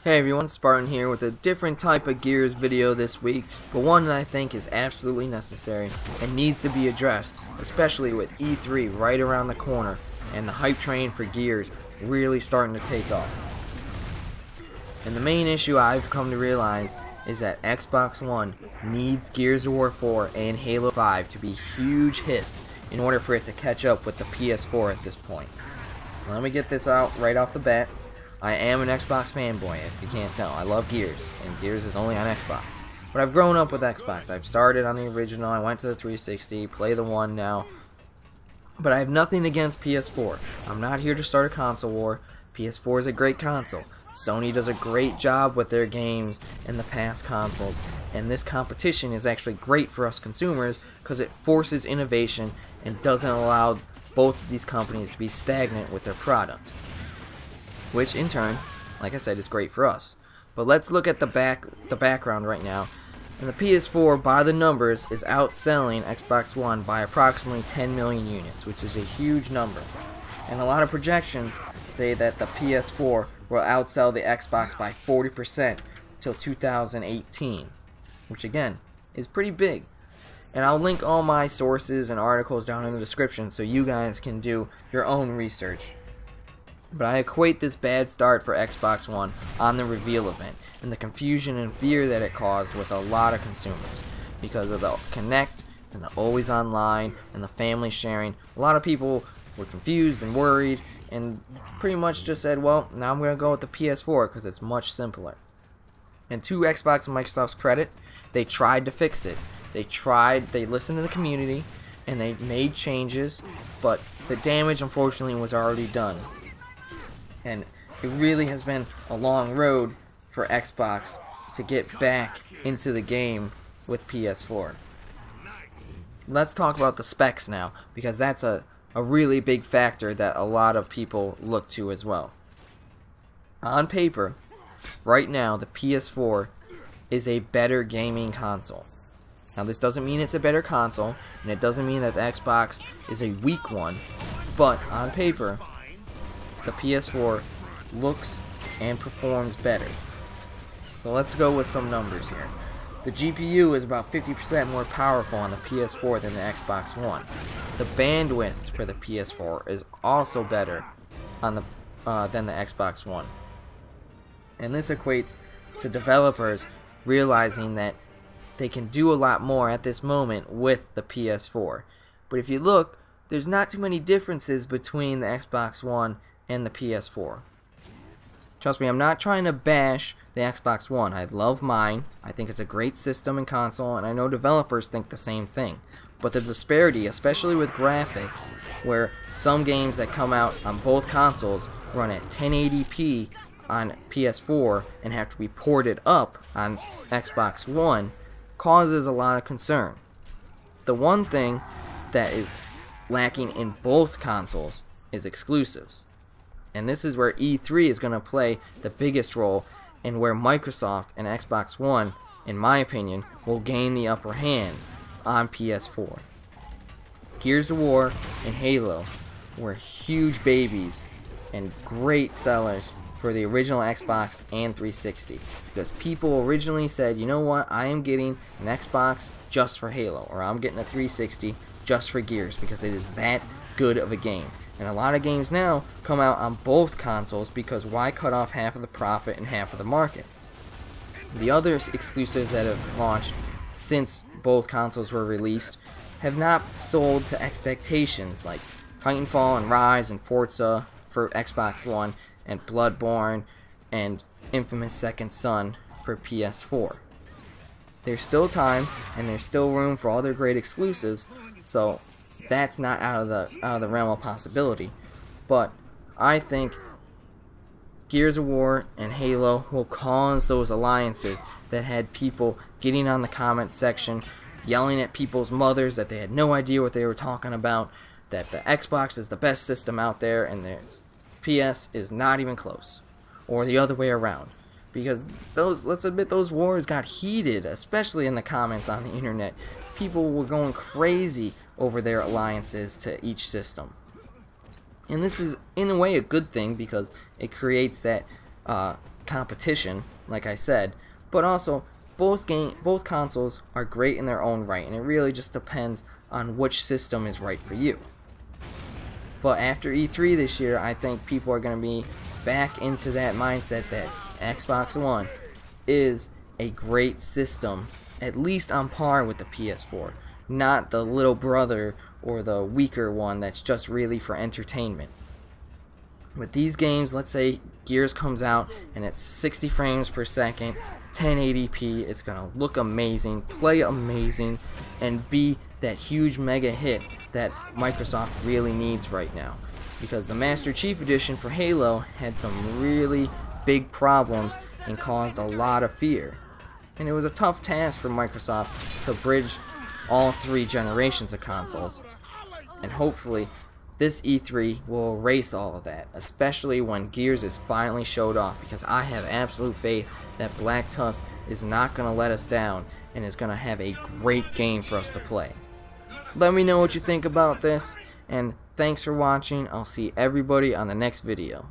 Hey everyone, Spartan here with a different type of Gears video this week, but one that I think is absolutely necessary and needs to be addressed, especially with E3 right around the corner and the hype train for Gears really starting to take off. And the main issue I've come to realize is that Xbox One needs Gears of War 4 and Halo 5 to be huge hits in order for it to catch up with the PS4 at this point. Let me get this out right off the bat. I am an Xbox fanboy, if you can't tell. I love Gears, and Gears is only on Xbox. But I've grown up with Xbox. I've started on the original, I went to the 360, play the One now. But I have nothing against PS4. I'm not here to start a console war. PS4 is a great console. Sony does a great job with their games in the past consoles. And this competition is actually great for us consumers because it forces innovation and doesn't allow both of these companies to be stagnant with their product. Which in turn, like I said, is great for us. But let's look at the background right now. And the PS4, by the numbers, is outselling Xbox One by approximately 10 million units, which is a huge number. And a lot of projections say that the PS4 will outsell the Xbox by 40% till 2018, which again is pretty big. And I'll link all my sources and articles down in the description so you guys can do your own research. But I equate this bad start for Xbox One on the reveal event and the confusion and fear that it caused with a lot of consumers because of the Kinect and the always online and the family sharing. A lot of people were confused and worried and pretty much just said, well, now I'm going to go with the PS4 because it's much simpler. And to Xbox and Microsoft's credit, they tried to fix it. They listened to the community and they made changes, but the damage unfortunately was already done. And it really has been a long road for Xbox to get back into the game with PS4. Let's talk about the specs now, because that's a really big factor that a lot of people look to as well. On paper, right now, the PS4 is a better gaming console. Now, this doesn't mean it's a better console, and it doesn't mean that the Xbox is a weak one, but on paper, the PS4 looks and performs better. So let's go with some numbers here. The GPU is about 50% more powerful on the PS4 than the Xbox One. The bandwidth for the PS4 is also better on than the Xbox One. And this equates to developers realizing that they can do a lot more at this moment with the PS4. But if you look, there's not too many differences between the Xbox One and the PS4. Trust me, I'm not trying to bash the Xbox One. I love mine. I think it's a great system and console, and I know developers think the same thing. But the disparity, especially with graphics, where some games that come out on both consoles run at 1080p on PS4 and have to be ported up on Xbox One, causes a lot of concern. The one thing that is lacking in both consoles is exclusives. And this is where E3 is going to play the biggest role, and where Microsoft and Xbox One, in my opinion, will gain the upper hand on PS4. Gears of War and Halo were huge babies and great sellers for the original Xbox and 360, because people originally said, you know what, I am getting an Xbox just for Halo, or I'm getting a 360 just for Gears, because it is that good of a game. And a lot of games now come out on both consoles, because why cut off half of the profit and half of the market? The other exclusives that have launched since both consoles were released have not sold to expectations, like Titanfall and Rise and Forza for Xbox One, and Bloodborne and Infamous Second Son for PS4. There's still time, and there's still room for all their great exclusives, so that's not out of the realm of possibility. But I think Gears of War and Halo will cause those alliances that had people getting on the comment section, yelling at people's mothers that they had no idea what they were talking about, that the Xbox is the best system out there and the PS is not even close, or the other way around. Because let's admit, those wars got heated, especially in the comments on the internet. People were going crazy over their alliances to each system. And this is, in a way, a good thing, because it creates that competition, like I said, but also both consoles are great in their own right, and it really just depends on which system is right for you. But after E3 this year, I think people are going to be back into that mindset that Xbox One is a great system, at least on par with the PS4, not the little brother or the weaker one that's just really for entertainment. With these games, let's say Gears comes out and it's 60 frames per second, 1080p, it's gonna look amazing, play amazing, and be that huge mega hit that Microsoft really needs right now. Because the Master Chief Edition for Halo had some really big problems and caused a lot of fear. And it was a tough task for Microsoft to bridge all 3 generations of consoles. And hopefully this E3 will erase all of that, especially when Gears is finally showed off, because I have absolute faith that Black Tusk is not going to let us down and is going to have a great game for us to play. Let me know what you think about this, and thanks for watching. I'll see everybody on the next video.